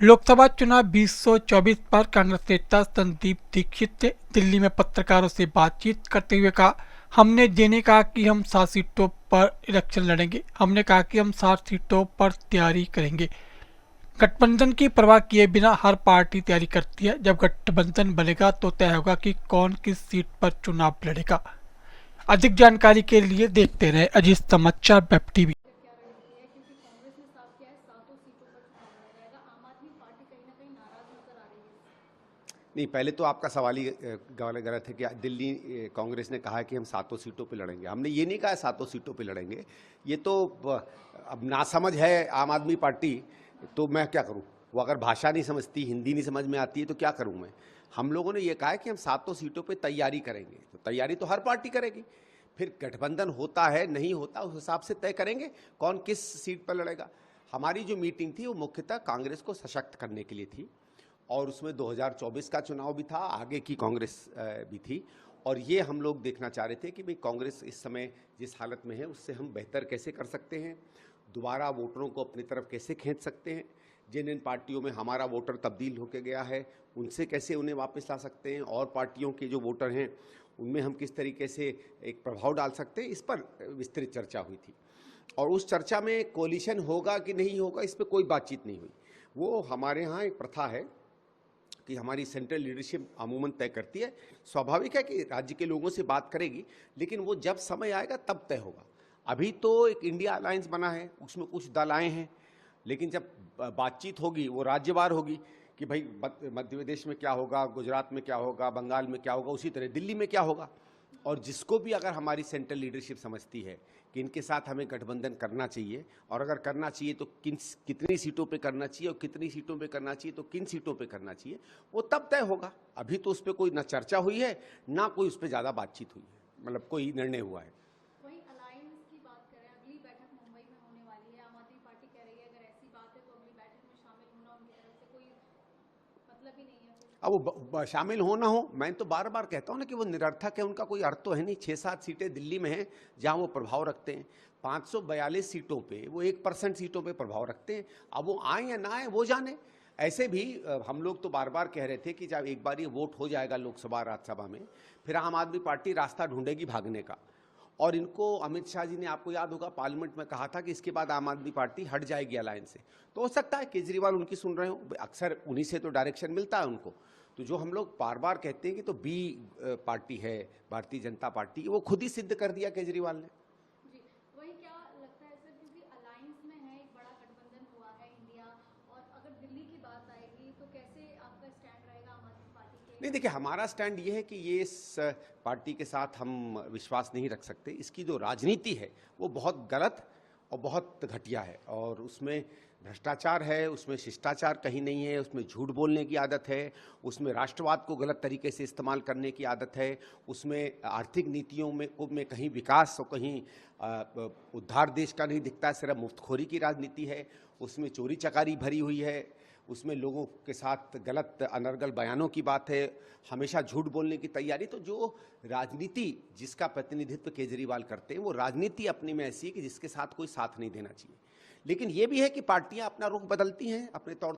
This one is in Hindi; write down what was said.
लोकसभा चुनाव 2024 पर कांग्रेस नेता संदीप दीक्षित ने दिल्ली में पत्रकारों से बातचीत करते हुए कहा, हमने ये नहीं कहा कि हम 7 सीटों पर इलेक्शन लड़ेंगे। हमने कहा कि हम 7 सीटों पर तैयारी करेंगे। गठबंधन की परवाह किए बिना हर पार्टी तैयारी करती है। जब गठबंधन बनेगा तो तय होगा कि कौन किस सीट पर चुनाव लड़ेगा। अधिक जानकारी के लिए देखते रहे अजीत समाचार वेब टीवी। नहीं, पहले तो आपका सवाल ही गलत है कि दिल्ली कांग्रेस ने कहा है कि हम 7 सीटों पे लड़ेंगे। हमने ये नहीं कहा 7 सीटों पे लड़ेंगे। ये तो अब नासमझ है आम आदमी पार्टी, तो मैं क्या करूं? वो अगर भाषा नहीं समझती, हिंदी नहीं समझ में आती है तो क्या करूं मैं? हम लोगों ने ये कहा है कि हम 7 सीटों पे तैयारी करेंगे। तो तैयारी तो हर पार्टी करेगी। फिर गठबंधन होता है नहीं होता उस हिसाब से तय करेंगे कौन किस सीट पर लड़ेगा। हमारी जो मीटिंग थी वो मुख्यतः कांग्रेस को सशक्त करने के लिए थी, और उसमें 2024 का चुनाव भी था, आगे की कांग्रेस भी थी। और ये हम लोग देखना चाह रहे थे कि भाई कांग्रेस इस समय जिस हालत में है उससे हम बेहतर कैसे कर सकते हैं, दोबारा वोटरों को अपनी तरफ कैसे खींच सकते हैं, जिन पार्टियों में हमारा वोटर तब्दील होकर गया है उनसे कैसे उन्हें वापस ला सकते हैं, और पार्टियों के जो वोटर हैं उनमें हम किस तरीके से एक प्रभाव डाल सकते हैं, इस पर विस्तृत चर्चा हुई थी। और उस चर्चा में कोलिशन होगा कि नहीं होगा इस पर कोई बातचीत नहीं हुई। वो हमारे यहाँ एक प्रथा है कि हमारी सेंट्रल लीडरशिप अमूमन तय करती है। स्वाभाविक है कि राज्य के लोगों से बात करेगी, लेकिन वो जब समय आएगा तब तय होगा। अभी तो एक इंडिया अलायंस बना है, उसमें कुछ दल आए हैं, लेकिन जब बातचीत होगी वो राज्यवार होगी कि भाई मध्य प्रदेश में क्या होगा, गुजरात में क्या होगा, बंगाल में क्या होगा, उसी तरह दिल्ली में क्या होगा। और जिसको भी अगर हमारी सेंट्रल लीडरशिप समझती है कि इनके साथ हमें गठबंधन करना चाहिए, और अगर करना चाहिए तो कितनी सीटों पे करना चाहिए, और कितनी सीटों पे करना चाहिए तो किन सीटों पे करना चाहिए, वो तब तय होगा। अभी तो उस पर कोई ना चर्चा हुई है ना कोई उस पर ज़्यादा बातचीत हुई है, मतलब कोई निर्णय हुआ है। वही अलायंस की बात करें, अगली बैठक मुंबई में होने वाली है। आम आदमी पार्टी कह रही है अगर ऐसी बात है तो अगली बैठक में शामिल होना उनकी तरफ से कोई मतलब ही नहीं है। अब वो शामिल हो ना हो, मैं तो बार बार कहता हूँ ना कि वो निरर्थक है, उनका कोई अर्थ तो है नहीं। 6-7 सीटें दिल्ली में हैं जहाँ वो प्रभाव रखते हैं। 542 सीटों पे वो 1% सीटों पे प्रभाव रखते हैं। अब वो आए या ना आए वो जाने। ऐसे भी हम लोग तो बार बार कह रहे थे कि जब एक बार ये वोट हो जाएगा लोकसभा राज्यसभा में, फिर आम आदमी पार्टी रास्ता ढूंढेगी भागने का। और इनको अमित शाह जी ने, आपको याद होगा, पार्लियामेंट में कहा था कि इसके बाद आम आदमी पार्टी हट जाएगी अलायंस से। तो हो सकता है केजरीवाल उनकी सुन रहे हो, अक्सर उन्हीं से तो डायरेक्शन मिलता है उनको। तो जो हम लोग बार बार कहते हैं कि तो बी पार्टी है भारतीय जनता पार्टी, वो खुद ही सिद्ध कर दिया केजरीवाल ने। जी, वही क्या लगता है सर, क्योंकि अलायंस में है, एक बड़ा गठबंधन हुआ है इंडिया, और अगर दिल्ली की बात आएगी तो कैसे आपका स्टैंड रहेगा आम आदमी पार्टी के? नहीं, देखिए, हमारा स्टैंड ये है कि ये इस पार्टी के साथ हम विश्वास नहीं रख सकते। इसकी जो राजनीति है वो बहुत गलत और बहुत घटिया है, और उसमें भ्रष्टाचार है, उसमें शिष्टाचार कहीं नहीं है, उसमें झूठ बोलने की आदत है, उसमें राष्ट्रवाद को गलत तरीके से इस्तेमाल करने की आदत है, उसमें आर्थिक नीतियों में कहीं विकास और कहीं उद्धार देश का नहीं दिखता है, सिर्फ मुफ्तखोरी की राजनीति है, उसमें चोरी चकारी भरी हुई है, उसमें लोगों के साथ गलत अनर्गल बयानों की बात है, हमेशा झूठ बोलने की तैयारी। तो जो राजनीति जिसका प्रतिनिधित्व केजरीवाल करते हैं, वो राजनीति अपने में ऐसी है कि जिसके साथ कोई साथ नहीं देना चाहिए। लेकिन ये भी है कि पार्टियां अपना रुख बदलती हैं अपने तौर